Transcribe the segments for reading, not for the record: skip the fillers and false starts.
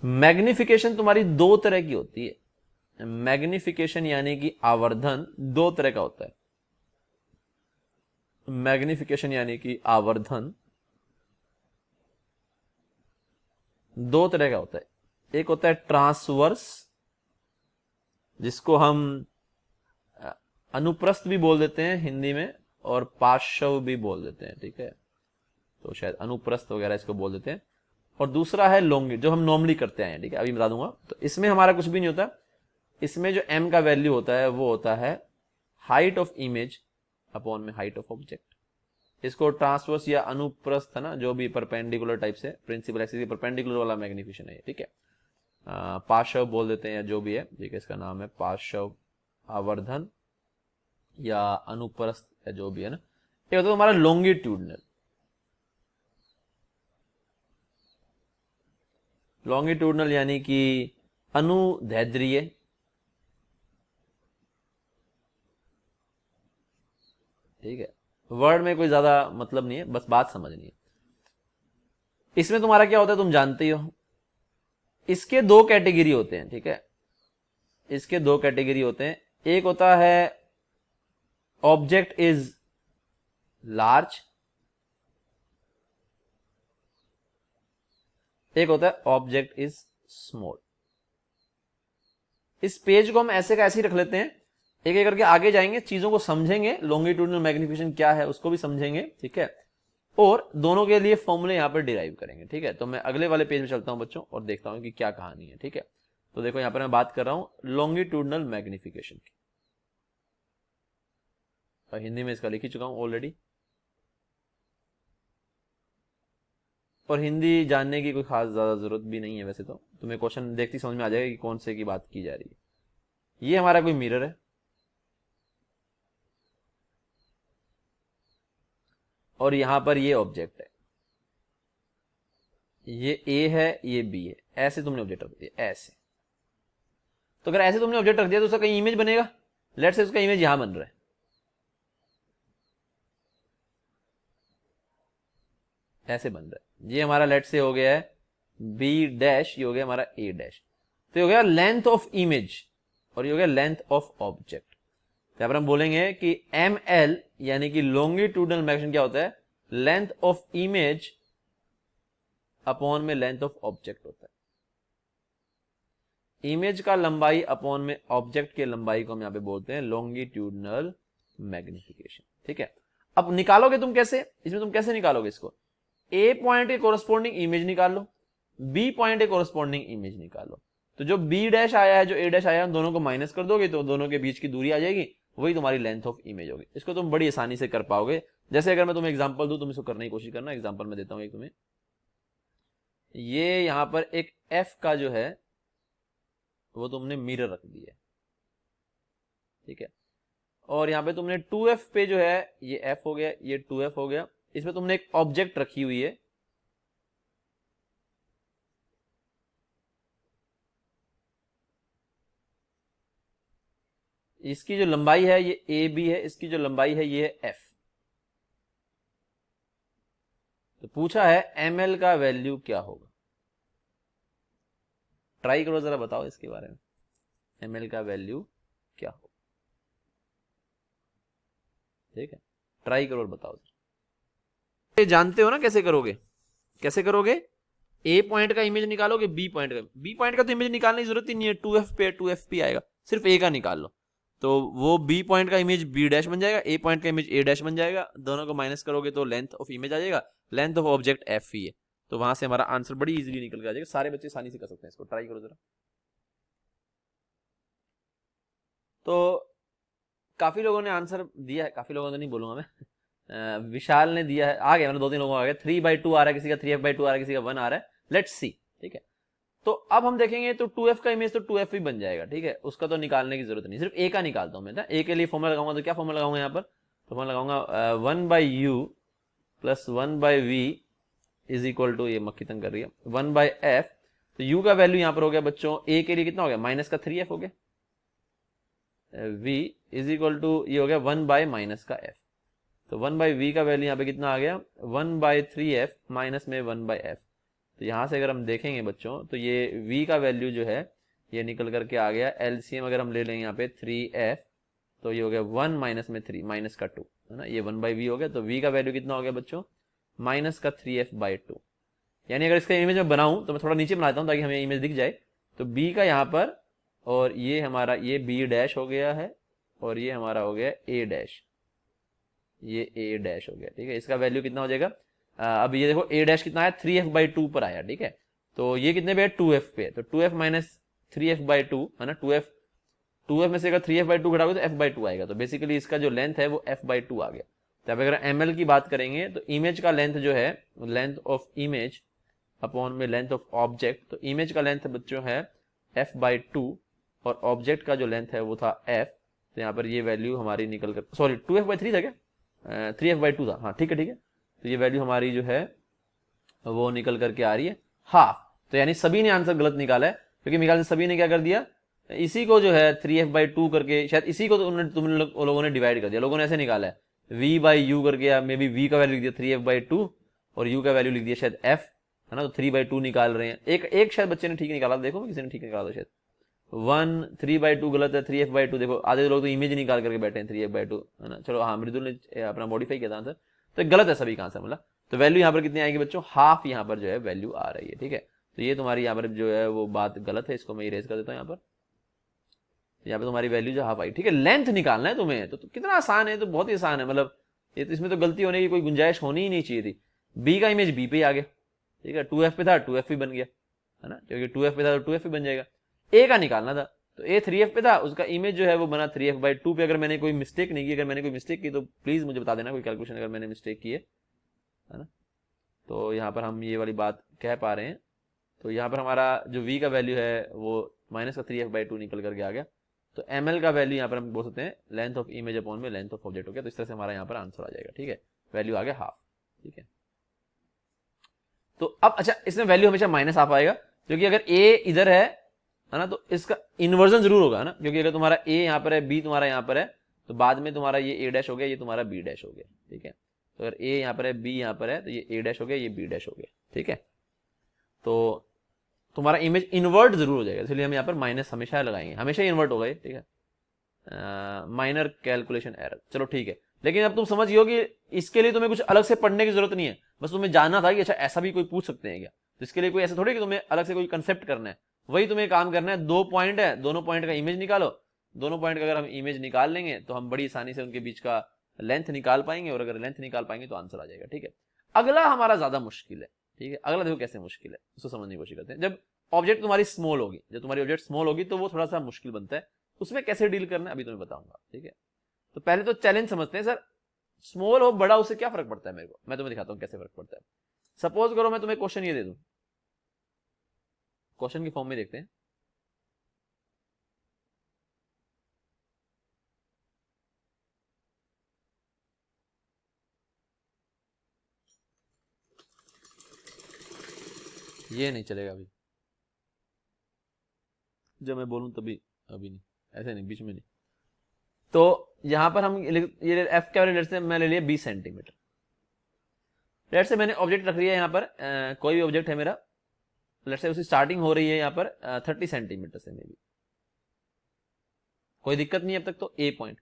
Magnification तुम्हारी दो तरह की होती है। मैग्निफिकेशन यानी कि आवर्धन दो तरह का होता है। मैग्निफिकेशन यानी कि आवर्धन दो तरह का होता है। एक होता है ट्रांसवर्स, जिसको हम अनुप्रस्थ भी बोल देते हैं हिंदी में, और पार्श्व भी बोल देते हैं, ठीक है। तो शायद अनुप्रस्थ वगैरह इसको बोल देते हैं। और दूसरा है लोंगी, जो हम नॉर्मली करते हैं, ठीक है, अभी बता दूंगा। तो इसमें हमारा कुछ भी नहीं होता। इसमें जो m का वैल्यू होता है वो होता है हाइट ऑफ इमेज अपॉन में हाइट ऑफ ऑब्जेक्ट। इसको ट्रांसवर्स या अनुप्रस्थ है ना, जो भी परपेंडिकुलर टाइप से, प्रिंसिपल एक्सिस के परपेंडिकुलर वाला मैग्निफिकेशन है, ठीक है। पार्श्व बोल देते हैं या जो भी है, ठीक है, इसका नाम है पार्श्व आवर्धन या अनुप्रस्थ या जो भी है ना। ये होता है हमारा लॉन्गिट्यूडनल। लॉन्गिट्यूडनल यानी कि अनुदैर्ध्य, ठीक है। वर्ड में कोई ज्यादा मतलब नहीं है, बस बात समझनी है। इसमें तुम्हारा क्या होता है तुम जानते ही हो। इसके दो कैटेगरी होते हैं, ठीक है। इसके दो कैटेगरी होते हैं। एक होता है ऑब्जेक्ट इज लार्ज, एक होता है ऑब्जेक्ट इज स्मॉल। इस पेज को हम ऐसे का ऐसे ही रख लेते हैं, एक एक करके आगे जाएंगे, चीजों को समझेंगे, लॉन्गिट्यूडनल मैग्निफिकेशन क्या है उसको भी समझेंगे, ठीक है। और दोनों के लिए फॉर्मूले यहां पर डिराइव करेंगे, ठीक है। तो मैं अगले वाले पेज में चलता हूं बच्चों और देखता हूं कि क्या कहानी है, ठीक है। तो देखो यहां पर मैं बात कर रहा हूं लॉन्गिट्यूडनल मैग्निफिकेशन की, और हिंदी में इसका लिख ही चुका हूं ऑलरेडी। और हिंदी जानने की कोई खास ज्यादा जरूरत भी नहीं है, वैसे तो तुम्हें क्वेश्चन देखती समझ में आ जाएगा कि कौन से की बात की जा रही है। ये हमारा कोई मिरर है, और यहां पर ये ऑब्जेक्ट है, ये ए है, ये बी है। ऐसे तुमने ऑब्जेक्ट रख दिया, ऐसे। तो अगर ऐसे तुमने ऑब्जेक्ट रख दिया तो उसका कहीं इमेज बनेगा। लेट से उसका इमेज यहां बन रहा है, ऐसे बन रहा है। ये हमारा लेट से हो गया है बी डैश, ये हो गया हमारा ए डैश। तो ये हो गया लेंथ ऑफ इमेज, और ये हो गया लेंथ ऑफ ऑब्जेक्ट। यहां पर हम बोलेंगे कि एम एल यानी कि लॉन्गिट्यूडनल मैग्निफिकेशन क्या होता है, लेंथ ऑफ इमेज अपॉन में लेंथ ऑफ ऑब्जेक्ट होता है। इमेज का लंबाई अपॉन में ऑब्जेक्ट के लंबाई को हम यहां पे बोलते हैं लॉन्गिट्यूडनल मैग्निफिकेशन, ठीक है। अब निकालोगे तुम कैसे, इसमें तुम कैसे निकालोगे इसको, ए पॉइंट के कोरस्पॉन्डिंग इमेज निकाल लो, बी पॉइंट के कोरस्पॉन्डिंग इमेज निकाल लो। तो जो बी डैश आया है, जो ए डैश आया है, दोनों को माइनस कर दोगे तो दोनों के बीच की दूरी आ जाएगी, वही तुम्हारी लेंथ ऑफ इमेज होगी। इसको तुम बड़ी आसानी से कर पाओगे। जैसे अगर मैं तुम्हें एग्जांपल दूं, तुम इसको करने की कोशिश करना। एग्जांपल मैं देता हूं एक तुम्हें। ये यहां पर एक एफ का जो है वो तुमने मिरर रख दिया है, ठीक है। और यहां पे तुमने 2f पे जो है ये f हो गया, ये 2f हो गया। इसमें तुमने एक ऑब्जेक्ट रखी हुई है, इसकी जो लंबाई है ये ए बी है, इसकी जो लंबाई है ये है f। तो पूछा है ml का वैल्यू क्या होगा। ट्राई करो जरा, बताओ इसके बारे में, ml का वैल्यू क्या होगा, ठीक है। ट्राई करो और बताओ। ये जानते हो ना कैसे करोगे, कैसे करोगे, ए पॉइंट का इमेज निकालोगे, बी पॉइंट का, बी पॉइंट का तो इमेज निकालने की जरूरत ही नहीं है, 2f पे 2f p आएगा, सिर्फ ए का निकाल लो। तो वो बी पॉइंट का इमेज बी डैश बन जाएगा, ए पॉइंट का इमेज ए डैश बन जाएगा। दोनों को माइनस करोगे तो लेंथ ऑफ इमेज आ जाएगा, लेंथ ऑफ ऑब्जेक्ट एफ ही है। तो वहां से हमारा आंसर बड़ी इजीली निकल के आ जाएगा। सारे बच्चे आसानी से कर सकते हैं इसको, ट्राई करो जरा। तो काफी लोगों ने आंसर दिया है, काफी लोगों ने नहीं बोलूंगा मैं, विशाल ने दिया है, आ गया मतलब 2-3 लोगों आ गया। 3/2 आ रहा है किसी का, 3f/2 आ रहा है किसी का, 1 आ रहा है। लेट्स सी, ठीक है। तो अब हम देखेंगे तो 2f का इमेज तो 2f ही बन जाएगा, ठीक है। उसका तो निकालने की जरूरत नहीं, सिर्फ ए का निकालता हूं मैं ना। ए के लिए फॉर्मूला लगाऊंगा तो क्या फॉर्मूला लगाऊंगा यहाँ पर, तो फॉर्मूला लगाऊंगा 1/u plus 1/v is equal to, ये मक्खी तंग कर रही है, 1/f। तो u का वैल्यू यहाँ पर हो गया बच्चों, ए के लिए कितना हो गया, माइनस का 3f हो गया, v इज इक्वल टू ये हो गया 1/- का f। तो 1/v का वैल्यू यहाँ पे कितना आ गया, 1/3f माइनस में 1/f। तो यहाँ से अगर हम देखेंगे बच्चों तो ये v का वैल्यू जो है ये निकल करके आ गया, एलसीएम अगर हम ले लेंगे यहाँ पे 3f, तो ये हो गया 1 माइनस में 3 माइनस का 2 है ना, ये 1/v हो गया। तो v का वैल्यू कितना हो गया बच्चों, माइनस का 3f/2। यानी अगर इसका इमेज में बनाऊं तो मैं थोड़ा नीचे बनाता हूँ ताकि हमें इमेज दिख जाए। तो b का यहाँ पर, और ये हमारा ये b डैश हो गया है, और ये हमारा हो गया a डैश, ये a डैश हो गया, ठीक है। इसका वैल्यू कितना हो जाएगा, अब ये देखो a डैश कितना आया, 3f/2 पर आया, ठीक है। तो ये कितने पे है, 2f पे, तो 2f माइनस 3f/2 है ना, 2f में से अगर 3f/2 घटाओगे तो f/2 आएगा। तो बेसिकली इसका जो लेंथ है वो f/2 आ गया। तो अब अगर ml की बात करेंगे तो इमेज का लेंथ जो है, लेंथ ऑफ इमेज अपॉन में लेंथ ऑफ ऑब्जेक्ट, तो इमेज का लेंथ बच्चों है f/2 और ऑब्जेक्ट का जो लेंथ है वो था f। तो यहाँ पर ये वैल्यू हमारी निकल कर, सॉरी 2f/3 था क्या, 3f/2 था, हाँ ठीक है ठीक है। तो ये वैल्यू हमारी जो है वो निकल करके आ रही है हाफ। तो यानी सभी ने आंसर गलत निकाला है, क्योंकि मेरे ख्याल से सभी ने क्या कर दिया, इसी को जो है 3f/2 करके, शायद इसी को तुम लोगों ने डिवाइड कर दिया, लोगों ने ऐसे निकाला है v/u करके, या मे बी v का वैल्यू लिख दिया 3f/2 और u का वैल्यू लिख दिया शायद f, है ना। तो 3/2 निकाल रहे हैं, एक शायद बच्चे ने ठीक निकाला, देखो किसी ने ठीक निकाला शायद 3/2 गलत है, 3f/2 देखो, आधे लोग तो इमेज निकाल करके बैठे हैं 3f/2, है ना। चलो हाँ, मृदुल ने अपना मॉडिफाई किया था आंसर, तो गलत है सभी का आंसर, मतलब। तो वैल्यू यहाँ पर कितनी आएगी बच्चों, हाफ यहाँ पर जो है वैल्यू आ रही है, ठीक है। तो ये तुम्हारी यहाँ पर जो है वो बात गलत है, इसको मैं इरेज कर देता हूँ यहाँ पे तुम्हारी वैल्यू जो हाफ आई, ठीक है। लेंथ निकालना है तुम्हें, तो कितना आसान है, तो बहुत ही आसान है, मतलब ये तो, इसमें तो गलती होने की कोई गुंजाइश होनी ही नहीं चाहिए थी। बी का इमेज बी पे आ गया, ठीक है, 2f पे था 2f भी बन गया, है ना, क्योंकि 2f पे था तो 2f भी बन जाएगा। ए का निकालना था, तो ए 3f पे था, उसका इमेज जो है वो बना 3f/2 पे। अगर मैंने कोई मिस्टेक नहीं की, अगर मैंने कोई मिस्टेक की तो प्लीज मुझे बता देना, कोई कैलकुलेशन अगर मैंने मिस्टेक की है ना। तो यहाँ पर हम ये वाली बात कह पा रहे हैं। तो यहाँ पर हमारा जो v का वैल्यू है वो माइनस का 3f/2 निकल करके आ गया। तो ml का वैल्यू यहाँ पर हम बोल सकते हैं लेंथ ऑफ इमेज अपॉन में लेंथ ऑफ ऑब्जेक्ट हो गया। तो इस तरह से हमारा यहाँ पर आंसर आ जाएगा, ठीक है, वैल्यू आ गया हाफ, ठीक है। तो अब अच्छा, इसमें वैल्यू हमेशा माइनस हाफ आएगा, क्योंकि अगर a इधर है ना, तो इसका इन्वर्जन जरूर होगा ना, क्योंकि अगर तुम्हारा a यहाँ पर है, b तुम्हारा यहाँ पर है, तो बाद में तुम्हारा ये a डैश हो गया, ये तुम्हारा b डैश हो गया, ठीक है। तो अगर a यहाँ पर है, b यहाँ पर है, तो ये a डैश हो गया, ये b डैश हो गया, ठीक है। तो तुम्हारा इमेज इन्वर्ट जरूर हो जाएगा, इसलिए हम यहाँ पर माइनस हमेशा लगाएंगे, हमेशा इन्वर्ट होगा ये, ठीक है। माइनर कैलकुलेशन एरर, चलो ठीक है। लेकिन अब तुम समझ गए हो कि इसके लिए तुम्हें कुछ अलग से पढ़ने की जरूरत नहीं है, बस तुम्हें जानना था कि अच्छा ऐसा भी कोई पूछ सकते हैं क्या। तो इसके लिए कोई ऐसा थोड़ी कि तुम्हें अलग से कोई कंसेप्ट करना है, वही तुम्हें काम करना है। 2 पॉइंट है, दोनों पॉइंट का इमेज निकालो, दोनों पॉइंट का अगर हम इमेज निकाल लेंगे तो हम बड़ी आसानी से उनके बीच का लेंथ निकाल पाएंगे, और अगर लेंथ निकाल पाएंगे तो आंसर आ जाएगा, ठीक है। अगला हमारा ज्यादा मुश्किल है, ठीक है। अगला देखो कैसे मुश्किल है, उसको समझने की कोशिश करते हैं। जब ऑब्जेक्ट तुम्हारी स्मॉल होगी, जब तुम्हारी ऑब्जेक्ट स्मॉल होगी तो वो थोड़ा सा मुश्किल बनता है, उसमें कैसे डील करना है अभी तुम्हें बताऊंगा, ठीक है। तो पहले तो चैलेंज समझते हैं, सर स्मॉल हो बड़ा उससे क्या फर्क पड़ता है, मेरे को मैं तुम्हें दिखाता हूं कैसे फर्क पड़ता है। सपोज करो मैं तुम्हें क्वेश्चन ये दे दूं, क्वेश्चन की फॉर्म में देखते हैं। ये नहीं चलेगा अभी, जब मैं बोलूं तभी, अभी नहीं, ऐसे नहीं, बीच में नहीं। तो यहां पर हम ये एफ का लेट से मैं ले लिया 20 सेंटीमीटर। लेट से मैंने ऑब्जेक्ट रख लिया यहां पर, कोई भी ऑब्जेक्ट है मेरा, लेट से उसकी स्टार्टिंग हो रही है यहां पर 30 सेंटीमीटर से, मे भी कोई दिक्कत नहीं अब तक, तो ए पॉइंट।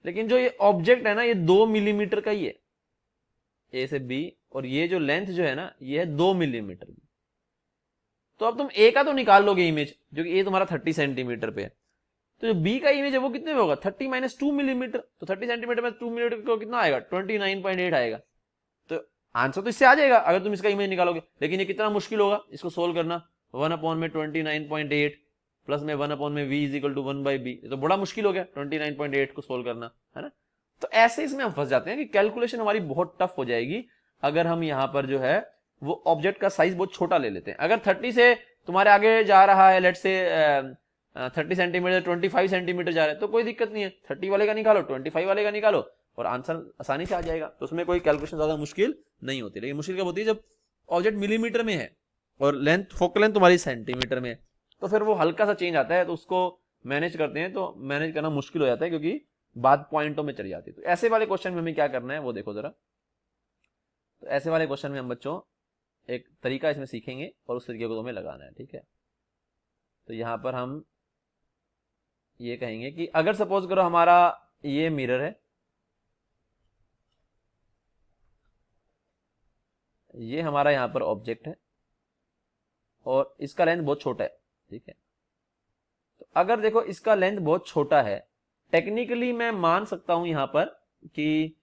लेकिन जो ये ऑब्जेक्ट है ना, ये 2 मिलीमीटर का ही है, ए से बी, और ये जो लेंथ जो है ना ये है 2 मिलीमीटर की। तो अब तुम ए का तो निकाल लोगे इमेज, जो कि ए तुम्हारा 30 सेंटीमीटर पे है। तो जो बी का इमेज है वो कितने में होगा, 30 माइनस 2 मिलीमीटर। तो 30 सेंटीमीटर में 2 मिलीमीटर को कितना आएगा, 29.8 आएगा। तो आंसर तो इससे आ जाएगा अगर तुम इसका इमेज निकालोगे। लेकिन ये कितना मुश्किल होगा इसको सोल्व करना, 1/29.8 प्लस में 1/v is equal to 1/b। तो बड़ा मुश्किल हो गया 29.8 को सोल्व करना, है ना। तो ऐसे इसमें हम फंस जाते हैं कि कैलकुलेशन हमारी बहुत टफ हो जाएगी अगर हम यहाँ पर जो है वो ऑब्जेक्ट का साइज बहुत छोटा ले लेते हैं। अगर 30 से तुम्हारे आगे जा रहा है, लेट से 30 सेंटीमीटर 25 सेंटीमीटर जा रहा है, तो कोई दिक्कत नहीं है, 30 वाले का निकालो, 25 वाले का निकालो, और आंसर आसानी से आ जाएगा। तो उसमें कोई कैलकुलेशन ज्यादा मुश्किल नहीं होती। लेकिन मुश्किल कब होती है, जब ऑब्जेक्ट मिलीमीटर में है और लेंथ, फोकल लेंथ तुम्हारी सेंटीमीटर में है, तो फिर वो हल्का सा चेंज आता है, तो उसको मैनेज करते हैं, तो मैनेज करना मुश्किल हो जाता है, क्योंकि बात पॉइंटों में चली जाती है। तो ऐसे वाले क्वेश्चन में हमें क्या करना है वो देखो जरा। तो ऐसे वाले क्वेश्चन में हम बच्चों एक तरीका इसमें सीखेंगे और उस तरीके को तुम्हें लगाना है, ठीक है। तो यहां पर हम ये कहेंगे कि अगर सपोज करो हमारा ये मिरर है, ये हमारा यहां पर ऑब्जेक्ट है और इसका लेंथ बहुत छोटा है, ठीक है। तो अगर देखो इसका लेंथ बहुत छोटा है, टेक्निकली मैं मान सकता हूं यहां पर कि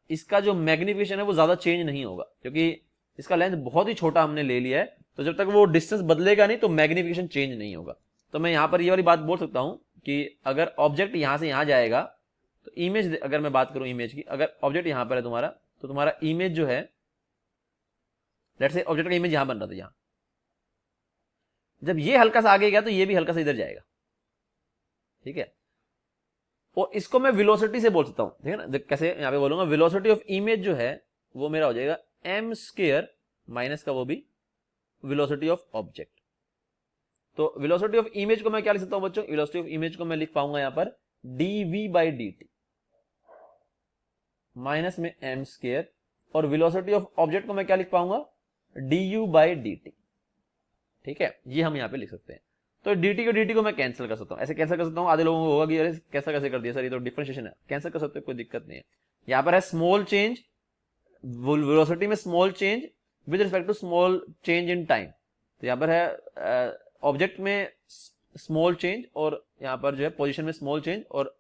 इसका जो मैग्निफिकेशन है वो ज्यादा चेंज नहीं होगा, क्योंकि इसका लेंथ बहुत ही छोटा हमने ले लिया है। तो जब तक वो डिस्टेंस बदलेगा नहीं तो मैग्निफिकेशन चेंज नहीं होगा। तो मैं यहां पर ये वाली बात बोल सकता हूं कि अगर ऑब्जेक्ट यहां से यहां जाएगा तो इमेज, अगर मैं बात करूं इमेज की, अगर ऑब्जेक्ट यहां पर है तुम्हारा, तो तुम्हारा इमेज जो है, लेट्स से ऑब्जेक्ट का इमेज यहां बन रहा था, यहां जब ये हल्का सा आगे गया तो ये भी हल्का सा इधर जाएगा, ठीक है। और इसको मैं वेलोसिटी से बोल सकता हूं, ठीक है ना। कैसे यहां पे बोलूंगा, वेलोसिटी ऑफ इमेज जो है वो मेरा हो जाएगा m स्क्वायर माइनस का वो भी वेलोसिटी ऑफ ऑब्जेक्ट। तो वेलोसिटी ऑफ इमेज को मैं क्या लिख सकता हूं बच्चों, वेलोसिटी ऑफ इमेज को मैं लिख पाऊंगा यहां पर dv/dt माइनस में m स्क्वायर, और वेलोसिटी ऑफ ऑब्जेक्ट को मैं क्या लिख पाऊंगा, du/dt, ठीक है। ये हम यहां पे लिख सकते हैं। तो dt को मैं कैंसिल कर सकता हूं, ऐसे कैंसिल कर सकता हूं। आधे लोगों को होगा कि अरे कैसा कैसे कर दिया सर, ये तो डिफरेंशिएशन है। कैंसिल कर सकते हो, कोई दिक्कत नहीं है। यहां पर है स्मॉल चेंज, वेलोसिटी में small change with respect to small change in time. तो यहां पर है ऑब्जेक्ट में स्मॉल चेंज और यहां पर जो है पोजीशन में स्मॉल चेंज और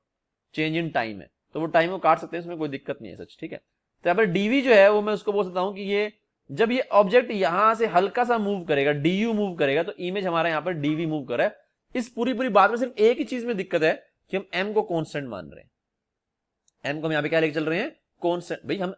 चेंज इन टाइम है, तो वो टाइम को काट सकते हैं, इसमें कोई दिक्कत नहीं है सच, ठीक है। तो यहां पर डीवी जो है वो मैं उसको बोल सकता हूं कि ये जब ये ऑब्जेक्ट यहां से हल्का सा मूव करेगा, डी मूव करेगा, तो इमेज हमारा यहां पर डीवी मूव कर रहा है। इस पूरी बात में सिर्फ एक ही चीज में दिक्कत है कि हम एम को कांस्टेंट मान रहे हैं। एम को हम यहां पे क्या लेके चल रहे हैं, कांस्टेंट। भाई हम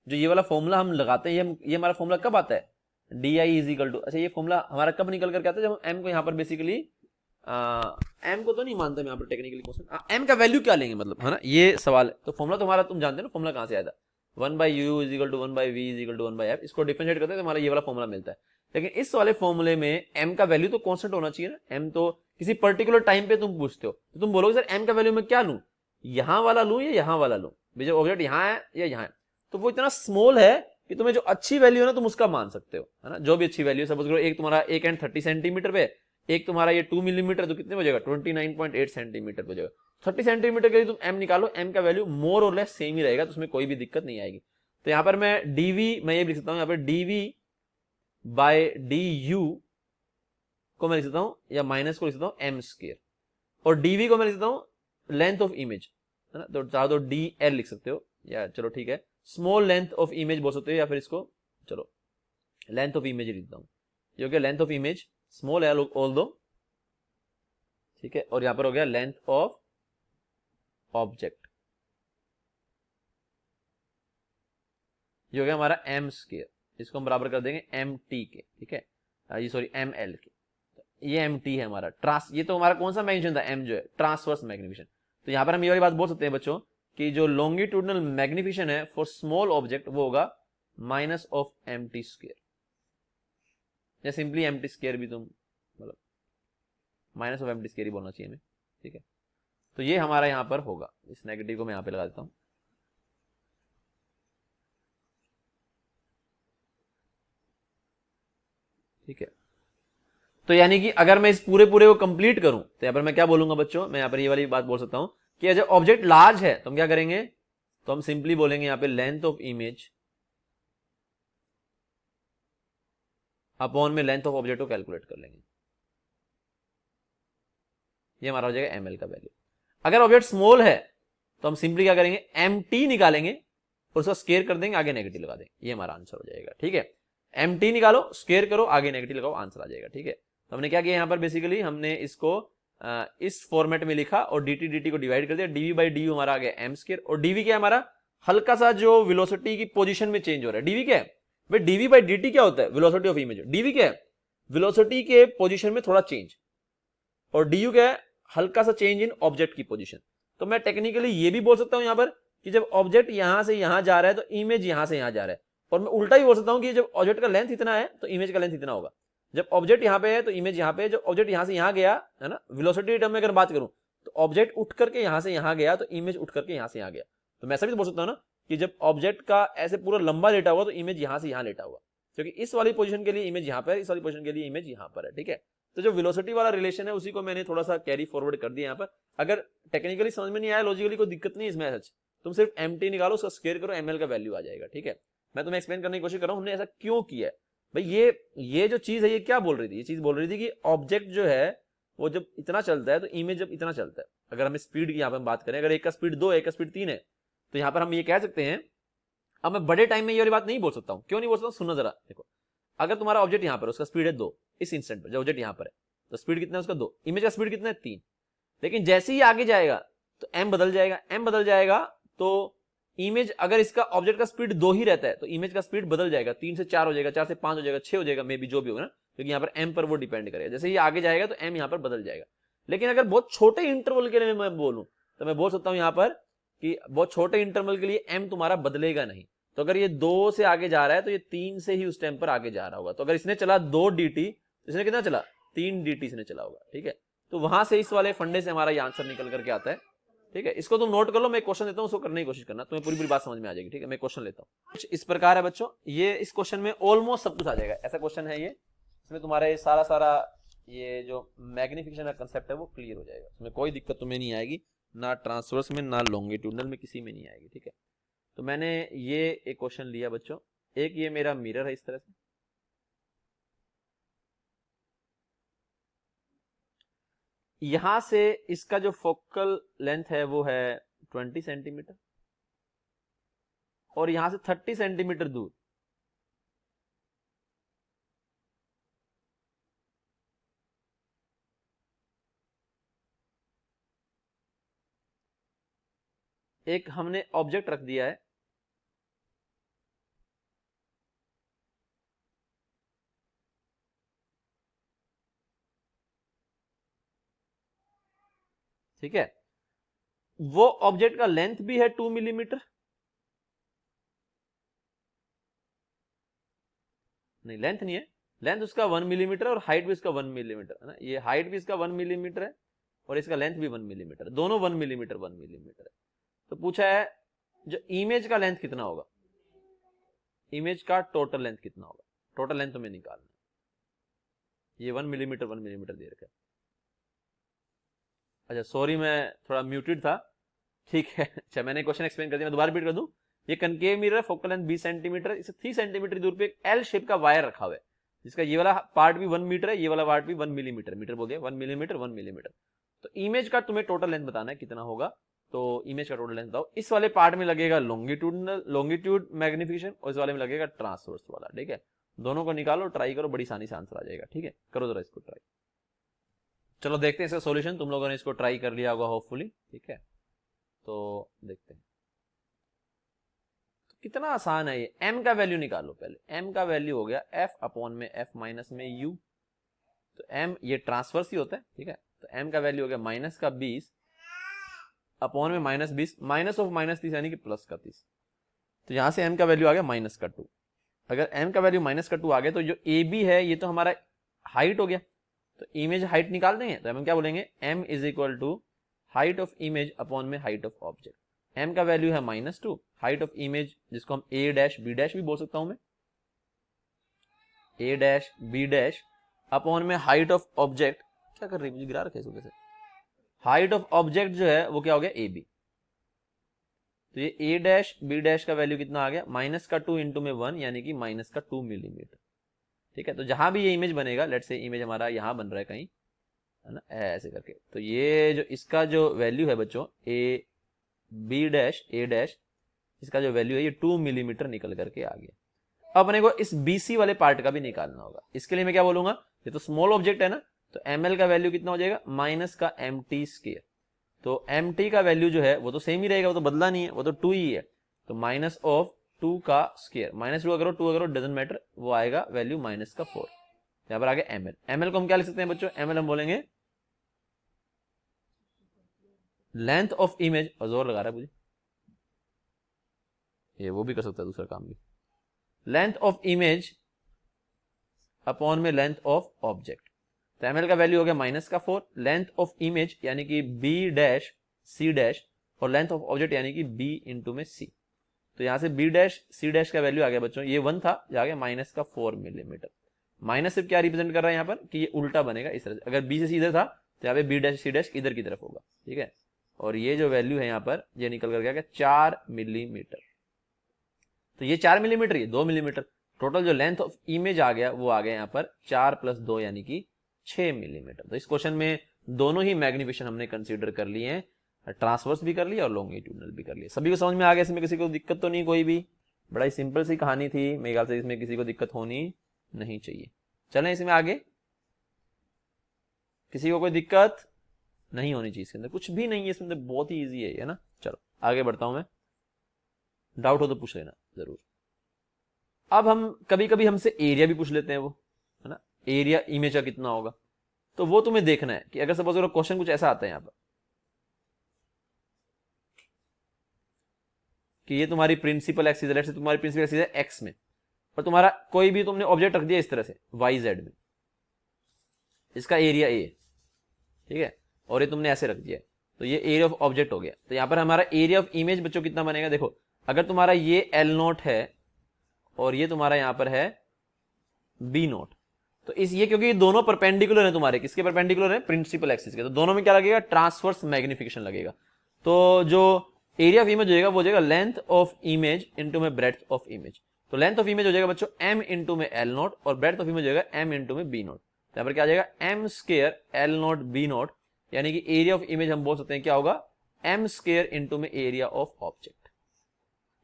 जो ये वाला फॉर्मूला हम लगाते हैं, ये हमारा फॉर्मूला कब आता है, D I is equal to, अच्छा ये फॉर्मूला हमारा कब निकल करके आता है, जब हम एम को यहां पर बेसिकली एम को तो नहीं मानते यहाँ पर टेक्निकली कांस्टेंट, एम का वैल्यू क्या लेंगे मतलब, है ना, ये सवाल है। तो फॉर्मूला तुम्हारा तुम जानते हो ना, फॉर्मूला कहां से आया था, 1/u is equal to 1/v is equal to 1/f। इसको डिफरेंशिएट करते हैं तो हमारा ये वाला फॉर्मूला मिलता है। लेकिन इस वाले फॉर्मूले में m का वैल्यू तो कांस्टेंट होना चाहिए ना। m तो किसी पर्टिकुलर टाइम पे तुम पूछते हो, तो तुम बोलोगे सर m का वैल्यू मैं क्या लूं, यहां वाला लूं या यहां वाला लूं, जो ऑब्जेक्ट यहां है या यहां है। तो वो इतना स्मॉल है कि तुम्हें जो अच्छी वैल्यू है ना तुम उसका मान सकते हो, है ना, जो भी अच्छी वैल्यू। सपोज करो एक तुम्हारा एक एंड 30 सेंटीमीटर पे, एक तुम्हारा ये 2 मिलीमीटर, तो कितने बजेगा, 29.8 सेंटीमीटर बजेगा। 30 सेंटीमीटर के लिए तुम m निकालो, m का वैल्यू मोर और लेस सेम ही रहेगा, तो उसमें कोई भी दिक्कत नहीं आएगी। तो यहां पर मैं dv, मैं ये लिख सकता हूं यहां पर dv/du को मैं लिख सकता हूं, या माइनस को लिख सकता हूं m स्क्वायर, और dv को मैं लिख सकता हूं लेंथ ऑफ इमेज, है ना। तो चाहे तो dl लिख सकते हो, या चलो ठीक है स्मॉल लेंथ ऑफ इमेज बोल सकते हो, या फिर इसको चलो लेंथ ऑफ इमेज लिखता हूं, क्योंकि लेंथ ऑफ इमेज स्मॉल है ऑल दो, ठीक है। और यहां पर हो गया लेंथ ऑफ ऑब्जेक्ट, ये हो गया हमारा m स्क्वायर। इसको हम बराबर कर देंगे mt के, ठीक है, ये सॉरी ml के। ये mt है हमारा ये तो हमारा कौन सा मैग्नीफिकेशन था, m जो है ट्रांसवर्स मैग्नीफिकेशन। तो यहां पर हम ये वाली बात बोल सकते हैं बच्चों कि जो लॉन्गिट्यूडनल मैग्नीफिकेशन है फॉर स्मॉल ऑब्जेक्ट वो होगा माइनस ऑफ mt स्क्वायर, या सिंपली mt स्क्वायर भी तुम मतलब माइनस ऑफ mt स्क्वायर ही बोलना चाहिए हमें, ठीक है। तो ये हमारा यहां पर होगा, इस नेगेटिव को मैं यहां पे लगा देता हूं, ठीक है। तो यानी कि अगर मैं इस पूरे को कंप्लीट करूं तो यहां पर मैं क्या बोलूंगा बच्चों, मैं यहां पर ये वाली बात बोल सकता हूं कि जब ऑब्जेक्ट लार्ज है तो हम क्या करेंगे, तो हम सिंपली बोलेंगे यहां पे लेंथ ऑफ इमेज अपॉन में लेंथ ऑफ ऑब्जेक्ट को कैलकुलेट कर लेंगे, ये हमारा हो जाएगा एमएल का वैल्यू। अगर ऑब्जेक्ट स्मॉल है तो हम सिंपली क्या करेंगे, एमटी निकालेंगे और उसका स्केयर कर देंगे, आगे नेगेटिव लगा देंगे, ये हमारा आंसर हो जाएगा, ठीक है। एमटी निकालो, स्केयर करो, आगे नेगेटिव लगाओ, आंसर आ जाएगा, ठीक है। तो हमने क्या किया यहां पर बेसिकली हमने इसको इस फॉर्मेट में लिखा और dt को डिवाइड कर दिया, dv/du हमारा आ गया m स्क्वायर, और dv क्या है हमारा हल्का सा जो वेलोसिटी की पोजीशन में चेंज हो रहा है, dv क्या है भाई, dv/dt क्या होता है, वेलोसिटी ऑफ इमेज। dv क्या है, वेलोसिटी के पोजीशन में थोड़ा चेंज, और du क्या है हल्का सा चेंज इन ऑब्जेक्ट की पोजीशन। तो मैं टेक्निकली ये भी बोल सकता हूं यहां पर कि जब ऑब्जेक्ट यहां से यहां जा रहा है तो इमेज यहां से यहां जा रहा है, और मैं उल्टा ही बोल सकता हूं कि जब ऑब्जेक्ट का लेंथ इतना है तो इमेज का लेंथ इतना होगा। जब ऑब्जेक्ट यहां पे है तो इमेज यहां पे है, जब ऑब्जेक्ट यहां से यहां गया है ना, वेलोसिटी टर्म में अगर बात करूं तो ऑब्जेक्ट उठ करके यहां से यहां गया तो इमेज उठ करके यहां से यहां गया। तो मैं ऐसा भी तो बोल सकता हूं ना कि जब ऑब्जेक्ट का ऐसे पूरा लंबा लेटा हुआ तो इमेज यहां से यहां लेटा हुआ, क्योंकि इस वाली पोजीशन के लिए इमेज यहाँ पर है, इस वाली पोजीशन के लिए इमेज यहाँ पर है, ठीक है। तो जो वेलोसिटी वाला रिलेशन है उसी को मैंने थोड़ा सा कैरी फॉरवर्ड कर दिया यहाँ पर। अगर टेक्निकली समझ में नहीं आया, लॉजिकली कोई दिक्कत नहीं इसमें, सच तुम सिर्फ एमटी निकालो, उसका स्क्वायर करो, एमएल का वैल्यू आ जाएगा, ठीक है। मैं तुम्हें एक्सप्लेन करने की कोशिश कर रहा हूँ हमने ऐसा क्यों किया है भाई। ये जो चीज है ये क्या बोल रही थी, ये चीज बोल रही थी कि ऑब्जेक्ट जो है वो जब इतना चलता है तो इमेज जब इतना चलता है, अगर हमें स्पीड की यहाँ पर हम बात करें, अगर एक का स्पीड 2 एक का स्पीड 3 है, तो यहाँ पर हम ये कह सकते हैं। अब मैं बड़े टाइम में ये वाली बात नहीं बोल सकता हूँ, क्यों नहीं बोल सकता हूँ, सुनो जरा देखो। अगर तुम्हारा ऑब्जेक्ट यहाँ पर उसका स्पीड है 2 इस इंस्टेंट पर, जो ऑब्जेक्ट यहाँ पर है तो स्पीड कितना है उसका 2, इमेज का स्पीड कितना है 3, लेकिन जैसे ही आगे जाएगा तो एम बदल जाएगा, एम बदल जाएगा तो इमेज, अगर इसका ऑब्जेक्ट का स्पीड 2 ही रहता है तो इमेज का स्पीड बदल जाएगा, 3 से 4 हो जाएगा, 4 से 5 हो जाएगा, 6 हो जाएगा, मे बी जो भी होगा ना, क्योंकि यहाँ पर एम पर वो डिपेंड करेगा। जैसे ही आगे जाएगा तो एम यहाँ पर बदल जाएगा। लेकिन अगर बहुत छोटे इंटरवल के लिए मैं बोलूं तो मैं बोल सकता हूं यहाँ पर कि बहुत छोटे इंटरवल के लिए एम तुम्हारा बदलेगा नहीं। तो अगर ये 2 से आगे जा रहा है तो ये 3 से ही उस टाइम पर आगे जा रहा होगा। तो अगर इसने चला 2 dt, इसने कितना चला 3 dt इसने चला होगा, ठीक है। तो वहां से इस वाले फंडे से हमारा ये आंसर निकल करके आता है, ठीक है। इसको तुम नोट कर लो, मैं क्वेश्चन देता हूं, उसको करने की कोशिश करना, तुम्हें पूरी बात समझ में आ जाएगी, ठीक है। मैं क्वेश्चन लेता हूं, कुछ इस प्रकार है बच्चों। ये इस क्वेश्चन में ऑलमोस्ट सब कुछ आ जाएगा, ऐसा क्वेश्चन है ये। इसमें तुम्हारा ये सारा ये जो मैग्निफिकेशन का कंसेप्ट है वो क्लियर हो जाएगा, इसमें कोई दिक्कत तुम्हें नहीं आएगी, ना ट्रांसवर्स में ना लॉन्गिट्यूडनल में, किसी में नहीं आएगी, ठीक है। तो मैंने ये एक क्वेश्चन लिया बच्चों, एक ये मेरा मिरर है इस तरह से, यहां से इसका जो फोकल लेंथ है वो है 20 सेंटीमीटर और यहां से 30 सेंटीमीटर दूर एक हमने ऑब्जेक्ट रख दिया है, ठीक है। वो ऑब्जेक्ट का लेंथ भी है 2 मिलीमीटर, नहीं लेंथ नहीं है, लेंथ उसका 1 मिलीमीटर और हाइट भी उसका 1 मिलीमीटर है ना। ये हाइट भी इसका 1 मिलीमीटर है और इसका लेंथ भी 1 मिलीमीटर, दोनों 1 मिलीमीटर 1 मिलीमीटर है। तो पूछा है जो इमेज का लेंथ कितना होगा, इमेज का टोटल लेंथ कितना होगा, टोटल लेंथ तुम्हें निकालना है। ये 1 मिलीमीटर 1 मिलीमीटर दे रखा है। अच्छा सॉरी मैं थोड़ा म्यूटेड था, ठीक है। अच्छा मैंने क्वेश्चन एक्सप्लेन कर दिया, मैं दोबारा रिपीट कर दूं। ये concave mirror, focal length 20 centimetre, इसे 3 सेंटीमीटर दूर पे एक एल शेप का वायर रखा हुआ है, जिसका ये वाला पार्ट भी 1 मीटर है, ये वाला पार्ट भी 1 मिलीमीटर, मीटर बोल दिया, 1 मिलीमीटर 1 मिलीमीटर। तो इमेज का तुम्हें टोटल लेंथ बताना है कितना होगा, तो इमेज का टोटल लेंथ बताओ। इस वाले पार्ट में लगेगा लॉन्गिट्यूड मैग्निफिकेशन और इस वाले में लगेगा ट्रांसवर्स वाला, ठीक है। दोनों को निकालो, ट्राई करो, बड़ी आसानी से आंसर आ जाएगा, ठीक है। करो जरा इसको ट्राई। चलो देखते हैं इसका सॉल्यूशन, तुम लोगों ने इसको ट्राई कर लिया होगा होपफुली, ठीक है। तो देखते हैं तो कितना आसान है ये। m का वैल्यू निकालो पहले, m का वैल्यू हो गया f अपॉन में f माइनस में u, तो m ये ट्रांसवर्स ही होता है, ठीक है। तो m का वैल्यू हो गया माइनस का 20 अपॉन में माइनस 20, माइनस ऑफ माइनस 30 यानी कि प्लस का 30। तो यहां से m का वैल्यू आ गया माइनस का 2। अगर m का वैल्यू माइनस का 2 आ गया तो जो ab है ये तो हमारा हाइट हो गया, तो इमेज हाइट निकाल देंगे। तो हम क्या बोलेंगे, m is equal to height of image upon में हाइट ऑफ ऑब्जेक्ट। m का वैल्यू है -2, हाइट ऑफ इमेज जिसको हम a डैश b डैश भी बोल सकता हूं मैं, a dash b dash upon में हाइट ऑफ ऑब्जेक्ट, क्या कर रही है मुझे गिरा रखे इसको कैसे, हाइट ऑफ ऑब्जेक्ट जो है वो क्या हो गया ab। तो ये a डैश b डैश का वैल्यू कितना आ गया, माइनस का 2 इंटू में 1 यानी कि माइनस का 2 मिलीमीटर, ठीक है। तो जहां भी ये इमेज बनेगा, लेट्स से इमेज हमारा यहां बन रहा है कहीं, है ना, ऐसे करके, तो ये जो इसका जो वैल्यू है बच्चों a b dash a dash, इसका जो वैल्यू है ये 2 मिलीमीटर निकल करके आ गया। अब अपने को इस BC वाले पार्ट का भी निकालना होगा। इसके लिए मैं क्या बोलूंगा, ये तो स्मॉल ऑब्जेक्ट है ना, तो ml का वैल्यू कितना हो जाएगा, माइनस का mt स्क्वायर। तो mt का वैल्यू जो है वो तो सेम ही रहेगा, वो तो बदला नहीं है, वो तो 2 ही है। तो माइनस ऑफ 2 का स्क्वायर, माइनस 2 अगर डजंट मैटर, वो आएगा वैल्यू माइनस का 4। यहां पर आ गया ml। ml को हम क्या लिख सकते हैं बच्चों, ml हम बोलेंगे लेंथ ऑफ इमेज, और जोर लगा रहा है मुझे, ये वो भी कर सकता है दूसरा काम भी, लेंथ ऑफ इमेज अपॉन में लेंथ ऑफ ऑब्जेक्ट। तो ml का वैल्यू हो गया माइनस का 4, लेंथ ऑफ इमेज यानी कि b डैश c डैश और लेंथ ऑफ ऑब्जेक्ट यानी कि b इंटू में c। तो यहाँ से बी डैश सी डैश का वैल्यू आ गया बच्चों, ये 1 था, जा गया माइनस का 4 मिलीमीटर। माइनस सिर्फ क्या रिप्रेजेंट कर रहा है यहाँ पर कि ये उल्टा बनेगा इस तरह से, अगर बी से सी इधर था तो यहाँ पे बी डैश सी डैश इधर की तरफ होगा, ठीक है। और ये जो वैल्यू है यहाँ पर ये निकल कर गया 4 मिलीमीटर। तो ये 4 मिलीमीटर, ये 2 मिलीमीटर, टोटल जो लेंथ ऑफ इमेज आ गया वो आ गया यहाँ पर 4 + 2 यानी कि 6 मिलीमीटर। तो इस क्वेश्चन में दोनों ही मैग्निफिकेशन हमने कंसीडर कर लिए हैं, ट्रांसवर्स भी कर लिया और लॉन्गिट्यूडनल भी कर लिया। सभी को समझ में आ गया, इसमें किसी को दिक्कत तो नहीं कोई भी? बड़ा ही सिंपल सी कहानी थी, मेरे ख्याल से इसमें किसी को दिक्कत होनी नहीं चाहिए। चलें इसमें आगे, किसी को कोई दिक्कत नहीं होनी चाहिए, इसके अंदर कुछ भी नहीं है, इसमें बहुत ही ईजी है ना। चलो आगे बढ़ता हूं मैं, डाउट हो तो पूछ लेना जरूर। अब हम कभी कभी हमसे एरिया भी पूछ लेते हैं, वो है ना, एरिया इमेज का कितना होगा, तो वो तुम्हें देखना है कि अगर सपोज अगर क्वेश्चन कुछ ऐसा आता है यहाँ पर कि ये तुम्हारी प्रिंसिपल एक्सिस है, तुम्हारी प्रिंसिपल एक्सिस है एक्स में, और तुम्हारा कोई भी तुमने ऑब्जेक्ट रख दिया इस तरह से वाई जेड में, इसका एरिया ए, ठीक है, और ये तुमने ऐसे रख दिया, तो ये एरिया ऑफ ऑब्जेक्ट हो गया। तो यहां पर हमारा एरिया ऑफ इमेज बच्चों कितना बनेगा, देखो अगर तुम्हारा ये एल नोट है और ये तुम्हारा यहां पर है बी नोट, तो इस ये क्योंकि ये दोनों परपेंडिकुलर है तुम्हारे, किसके परपेंडिकुलर है, प्रिंसिपल एक्सिस के, तो दोनों में क्या लगेगा, ट्रांसवर्स मैग्निफिकेशन लगेगा। तो जो एरिया ऑफ इमेज हो जाएगा वो हो जाएगा लेंथ ऑफ इमेज इंटू में ब्रेड्थ ऑफ इमेज। तो लेंथ ऑफ इमेज हो जाएगा बच्चों m इंटू में एल नोट और ब्रेड्थ ऑफ इमेज हो जाएगा m इंटू में बी नोट। यहां पर क्या आ जाएगा m square L naught B naught, यानी कि एरिया ऑफ इमेज हम बोल सकते हैं क्या होगा, m स्क्वायर इंटू में एरिया ऑफ ऑब्जेक्ट।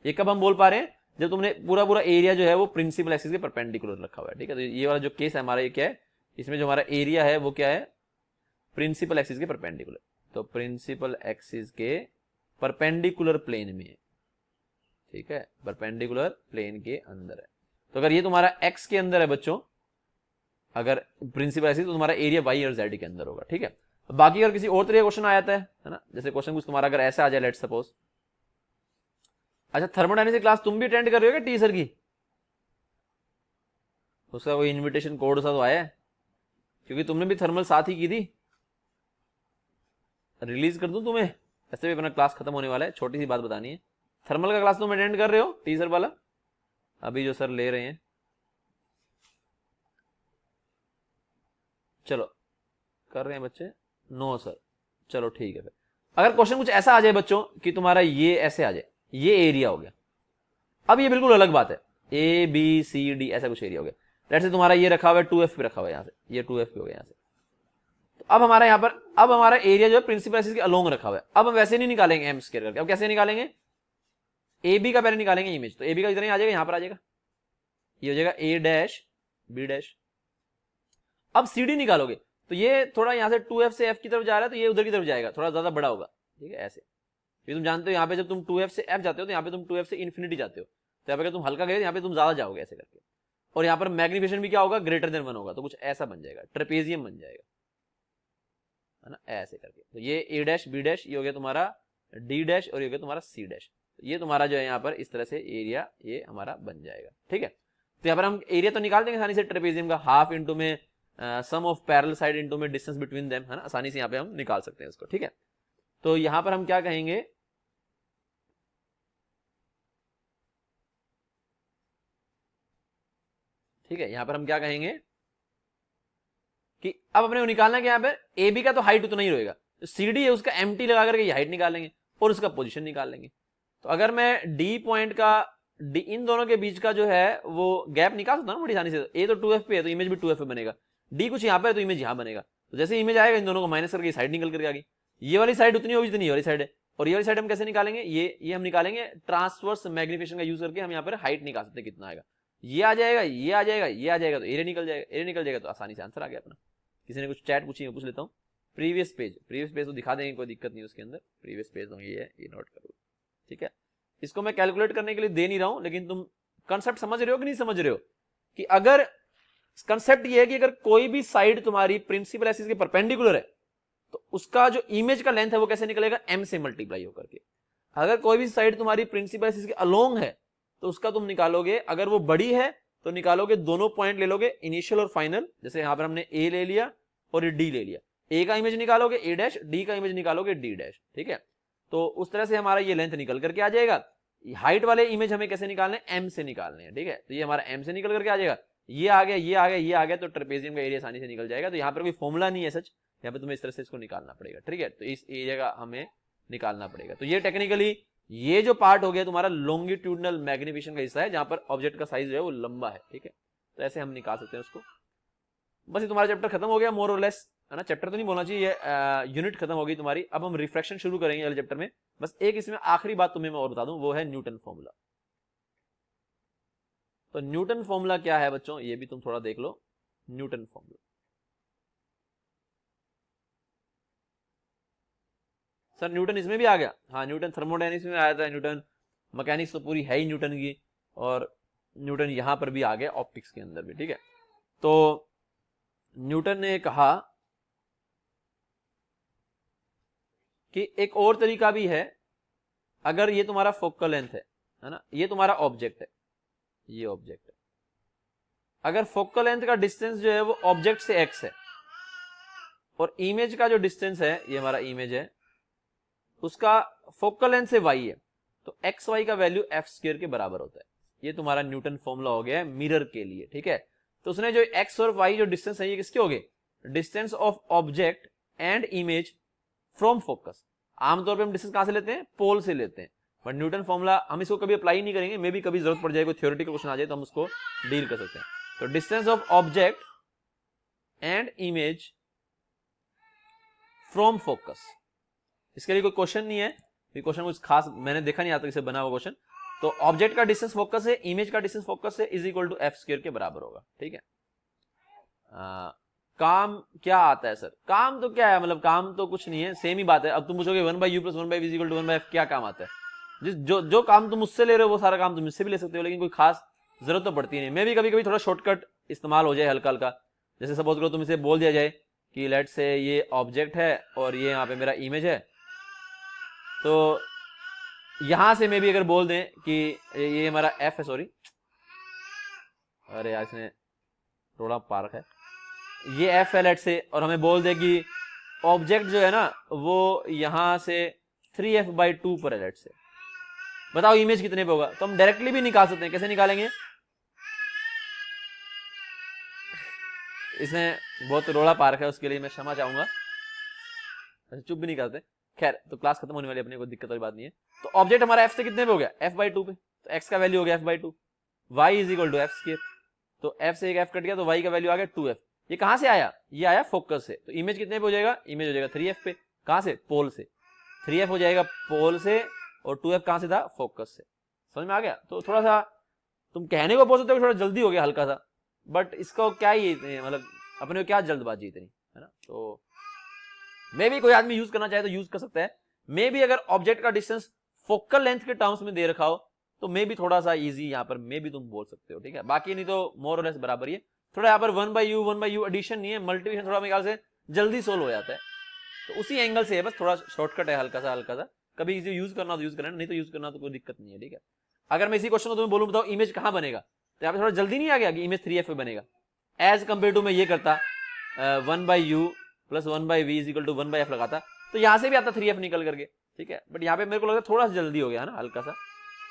ये कब हम बोल पा रहे हैं, जब तुमने पूरा पूरा एरिया जो है वो प्रिंसिपल एक्सिस के परपेंडिकुलर रखा हुआ है, ठीक है। तो ये वाला जो केस है हमारा, ये क्या है, इसमें जो हमारा एरिया है वो क्या है, प्रिंसिपल एक्सिस के परपेंडिकुलर, तो प्रिंसिपल एक्सिस के परपेंडिकुलर प्लेन में है, ठीक है, परपेंडिकुलर प्लेन के अंदर है। तो अगर ये तुम्हारा x के अंदर है बच्चों, अगर प्रिंसिपल एक्सिस, तो तुम्हारा एरिया y और z के अंदर होगा, ठीक है। बाकी अगर किसी और तरह का क्वेश्चन आ जाता है ना, जैसे क्वेश्चन कुछ तुम्हारा अगर ऐसा आ जाए, लेट सपोज, अच्छा थर्मोडायनेमिक्स क्लास तुम भी अटेंड कर रहे हो क्या टीचर की, उसका कोई इनविटेशन कोड सा तो आया है, क्योंकि तुमने भी थर्मल साथ ही की थी, रिलीज कर दूं तुम्हें, ऐसे भी अपना क्लास खत्म होने वाला है, छोटी सी बात बतानी है। थर्मल का क्लास तुम अटेंड कर रहे हो टीचर वाला, अभी जो सर ले रहे हैं, चलो कर रहे हैं बच्चे, नो सर, चलो ठीक है। फिर अगर क्वेश्चन कुछ ऐसा आ जाए बच्चों कि तुम्हारा ये ऐसे आ जाए, ये एरिया हो गया, अब ये बिल्कुल अलग बात है, ए बी सी डी ऐसा कुछ एरिया हो गया, लेट्स से तुम्हारा ये रखा हुआ है 2f पे रखा हुआ है, यहाँ से ये 2f पे हो गया यहाँ से, तो अब हमारा यहाँ पर, अब हमारा एरिया जो है प्रिंसिपल एक्सिस के अलोंग रखा हुआ है। अब हम वैसे नहीं निकालेंगे m स्क्वायर करके, अब कैसे निकालेंगे, ए बी का पहले निकालेंगे इमेज, तो ए बी का इतना ही आ जाएगा, यहां पर आ जाएगा, ये हो जाएगा ए डैश बी डैश। अब सी डी निकालोगे तो ये थोड़ा यहां से 2f से f की तरफ जा रहा है, तो ये उधर की तरफ जाएगा, थोड़ा ज्यादा बड़ा होगा, ठीक है, ऐसे। ये तुम जानते हो यहाँ पे जब तुम 2f से f जाते हो तो यहाँ पे तुम 2f से इन्फिनिटी जाते हो, तो यहाँ पे तुम हल्का गए यहाँ पे तुम ज्यादा जाओगे ऐसे करके, और यहाँ पर मैग्निफिकेशन भी क्या होगा, ग्रेटर देन 1 होगा, तो कुछ ऐसा बन जाएगा, ट्रेपेजियम बन जाएगा, है ना, ऐसे करके। तो ये ए डैश बी डैश, ये हो गया तुम्हारा डी डैश, और ये हो गया तुम्हारा सी डैश। ये तुम्हारा जो है यहाँ पर इस तरह से एरिया ये हमारा बन जाएगा, ठीक है। तो यहाँ पर हम एरिया तो निकाल देंगे आसानी से ट्रेपेजियम का, हाफ इंटू में सम ऑफ पैरेलल साइड इंटू में डिस्टेंस बिटवीन देम, है ना, आसानी से यहाँ पे हम निकाल सकते हैं इसको, ठीक है। तो यहाँ पर हम क्या कहेंगे, ठीक है, यहाँ पर हम क्या कहेंगे कि अब अपने को निकालना क्या, यहाँ पर ए बी का तो हाइट उतना ही रहेगा, तो सी डी है उसका एम टी लगा करके ये हाइट निकालेंगे और उसका पोजीशन निकाल लेंगे। तो अगर मैं डी पॉइंट का डी इन दोनों के बीच का जो है वो गैप निकाल सकता हूँ बड़ी आसानी से, ए तो 2f पे है तो इमेज भी 2f पे बनेगा, डी कुछ यहाँ पे है तो इमेज यहाँ बनेगा, तो जैसे इमेज आएगा इन दोनों को माइनस करके साइड निकल करके आ गई, ये वाली साइड उतनी होगी जितनी ये वाली साइड है, और ये वाली साइड हम कैसे निकालेंगे, ये हम निकालेंगे ट्रांसवर्स मैग्निफिकेशन का यूज करके, हम यहाँ पर हाइट निकाल सकते हैं कितना आएगा, ये आ जाएगा, ये आ जाएगा, ये आ जाएगा, तो एरिया निकल जाएगा, एरिया निकल जाएगा, तो आसानी से आंसर आ गया अपना। किसी ने कुछ चैट पूछी, पूछ लेता हूँ, प्रीवियस पेज तो दिखा देंगे, कोई दिक्कत नहीं उसके अंदर, प्रीवियस पेज तो ये है, ये नोट करो, ठीक है। इसको मैं कैलकुलेट करने के लिए दे नहीं रहा हूं, लेकिन तुम कंसेप्ट समझ रहे हो कि नहीं समझ रहे हो, कि अगर कंसेप्ट ये है कि अगर कोई भी साइड तुम्हारी प्रिंसिपल एक्सिस के परपेंडिकुलर है तो उसका जो इमेज का लेंथ है वो कैसे निकलेगा, m से मल्टीप्लाई होकर के। अगर कोई भी साइड तुम्हारी प्रिंसिपल एक्सिस के अलोंग है तो उसका तुम निकालोगे, अगर वो बड़ी है तो निकालोगे, दोनों पॉइंट ले लोगे, इनिशियल और फाइनल, जैसे यहां पर हमने a ले लिया और ये d ले लिया, a का इमेज निकालोगे a डैश, d का इमेज निकालोगे d डैश, ठीक है। तो उस तरह से हमारा ये लेंथ निकल करके आ जाएगा, हाइट वाले इमेज हमें कैसे निकालने हैं, एम से निकालने हैं, ठीक है। तो ये हमारा एम से निकल करके आ जाएगा, ये आ गया, ये आ गया, ये आ गया, तो ट्रेपेजियम का एरिया आसानी से निकल जाएगा। तो यहाँ पर कोई फॉर्मूला नहीं है सच, यहाँ पे तुम्हें इस तरह से इसको निकालना पड़ेगा, ठीक है। तो इस एरिया का हमें निकालना पड़ेगा। तो ये टेक्निकली ये जो पार्ट हो गया तुम्हारा लॉन्गिट्यूडनल मैग्निफिकेशन का हिस्सा है, जहां पर ऑब्जेक्ट का साइज जो है वो लंबा है, ठीक है। तो ऐसे हम निकाल सकते हैं उसको। बस ये तुम्हारा चैप्टर खत्म हो गया मोर और लेस, है ना। चैप्टर तो नहीं बोलना चाहिए, यूनिट खत्म हो गई तुम्हारी। अब हम रिफ्रैक्शन शुरू करेंगे अगले चैप्टर में। बस एक इसमें आखिरी बात तुम्हें मैं और बता दूं, वो है न्यूटन फॉर्मूला। तो न्यूटन फॉर्मूला क्या है बच्चों, ये भी तुम थोड़ा देख लो। न्यूटन फॉर्मूला, सर न्यूटन इसमें भी आ गया? हाँ, न्यूटन थर्मोडायनेमिक्स में आया था, न्यूटन मैकेनिक्स तो पूरी है ही न्यूटन की, और न्यूटन यहां पर भी आ गया ऑप्टिक्स के अंदर भी, ठीक है। तो न्यूटन ने कहा कि एक और तरीका भी है, अगर ये तुम्हारा फोकल लेंथ है ना, ये तुम्हारा ऑब्जेक्ट है, ये ऑब्जेक्ट है, अगर फोकल लेंथ का डिस्टेंस जो है वो ऑब्जेक्ट से एक्स है, और इमेज का जो डिस्टेंस है, ये हमारा इमेज है, उसका फोकल लेंथ से वाई है, तो एक्स वाई का वैल्यू एफ स्क्वायर के बराबर होता है। ये तुम्हारा न्यूटन फॉर्मूला हो गया है मिरर के लिए, ठीक है। तो उसने जो एक्स और वाई जो डिस्टेंस है, ये किसके हो गए, distance of object and image from focus. आमतौर पे हम डिस्टेंस कहां से लेते हैं, पोल से लेते हैं, बट न्यूटन फॉर्मूला हम इसको कभी अप्लाई नहीं करेंगे, मे भी कभी जरूरत पड़ जाए, कोई थ्योरेटिकल क्वेश्चन आ जाए तो हम उसको डील कर सकते हैं। तो distance of object and image from focus, इसके लिए कोई क्वेश्चन नहीं है, ये क्वेश्चन कुछ खास मैंने देखा नहीं आता इसे बना हुआ क्वेश्चन। तो ऑब्जेक्ट का डिस्टेंस फोकस है, इमेज का डिस्टेंस फोकस है, is equal to F square के बराबर होगा, ठीक है। काम क्या आता है सर, काम तो क्या है, मतलब काम तो कुछ नहीं है, सेम ही बात है। अब तुम पूछोगे 1/u + 1/v is equal to 1/f, क्या काम आता है। जो काम तुम मुझसे ले रहे हो वो सारा काम तुम मुझसे भी ले सकते हो, लेकिन कोई खास जरूरत तो पड़ती नहीं। मैं भी कभी कभी थोड़ा शॉर्टकट इस्तेमाल हो जाए हल्का हल्का, जैसे सपोज करो तुम इसे बोल दिया जाए कि लेट से ये ऑब्जेक्ट है और ये यहाँ पे मेरा इमेज है, तो यहां से मैं भी अगर बोल दें कि ये हमारा एफ है, सॉरी अरे यार इसने थोड़ा पार्क है, ये एफ है लेट से, और हमें बोल दे कि ऑब्जेक्ट जो है ना वो यहां से 3f/2 पर है लेट से, बताओ इमेज कितने पे होगा। तो हम डायरेक्टली भी निकाल सकते हैं, कैसे निकालेंगे, इसमें बहुत रोड़ा पार्क है, उसके लिए मैं क्षमा चाहूंगा, चुप भी नहीं करते। खैर, तो क्लास खत्म होने वाली, अपने को दिक्कत वाली बात नहीं है। तो ऑब्जेक्ट हमारा एफ से कितने पे हो गया, f/2 पे, तो x का वैल्यू हो गया f/2, y is equal to F square, तो f से एक f कट गया, तो y का वैल्यू आ गया 2f। ये कहां से आया, ये आया फोकस से। तो इमेज कितने पे हो जाएगा, इमेज हो जाएगा 3f पे, कहां से, पोल से, 3f हो जाएगा पोल से, और 2f कहां से था, फोकस से। समझ में आ गया। तो थोड़ा सा तुम कहने को बोल सकते हो थोड़ा जल्दी हो गया हल्का सा, बट इसका क्या ही मतलब अपने को क्या जल्दबाजी इतनी, है ना। तो मे भी कोई आदमी यूज करना चाहे तो यूज कर सकता है, मे भी अगर ऑब्जेक्ट का डिस्टेंस फोकल लेंथ के टर्म्स में दे रखा हो तो मे भी थोड़ा सा इजी यहाँ पर मे भी तुम बोल सकते हो, ठीक है। बाकी नहीं तो मोर और लेस बराबर ही है। थोड़ा यहाँ पर 1/u एडिशन नहीं है, मल्टीप्लिकेशन थोड़ा मेरे ख्याल से जल्दी सोल्व हो जाता है, तो उसी एंगल से है, बस थोड़ा शॉर्टकट है हल्का सा। कभी इसे यूज करना तो यूज करना, नहीं तो यूज करना तो कोई दिक्कत नहीं है, ठीक है। अगर मैं इसी क्वेश्चन को तुम्हें बोलूं बताओ इमेज कहां बनेगा, तो यहाँ पे थोड़ा जल्दी नहीं आ गया कि इमेज 3f पे बनेगा, एज कंपेयर टू मैं ये करता 1/u + 1/v is equal to 1/f लगाता, तो यहां से भी आता 3f निकल करके, ठीक है। बट यहाँ पे मेरे को लगता है थोड़ा सा जल्दी हो गया है ना हल्का सा।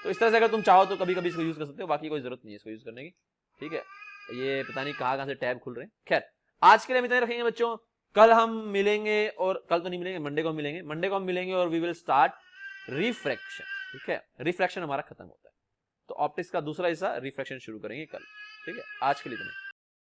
तो इस तरह से अगर तुम चाहो तो कभी कभी इसको यूज कर सकते हो, बाकी कोई जरूरत नहीं है इसको यूज करने की, ठीक है। ये पता नहीं कहाँ से टैब खुल रहे हैं। खैर, आज के लिए हम इतना रखेंगे बच्चों, कल हम मिलेंगे, और कल तो नहीं मिलेंगे, मंडे को हम मिलेंगे और वी विल स्टार्ट रिफ्रैक्शन, ठीक है। रिफ्रैक्शन हमारा खत्म होता है, तो ऑप्टिक्स का दूसरा हिस्सा रिफ्रैक्शन शुरू करेंगे कल, ठीक है। आज के लिए इतना।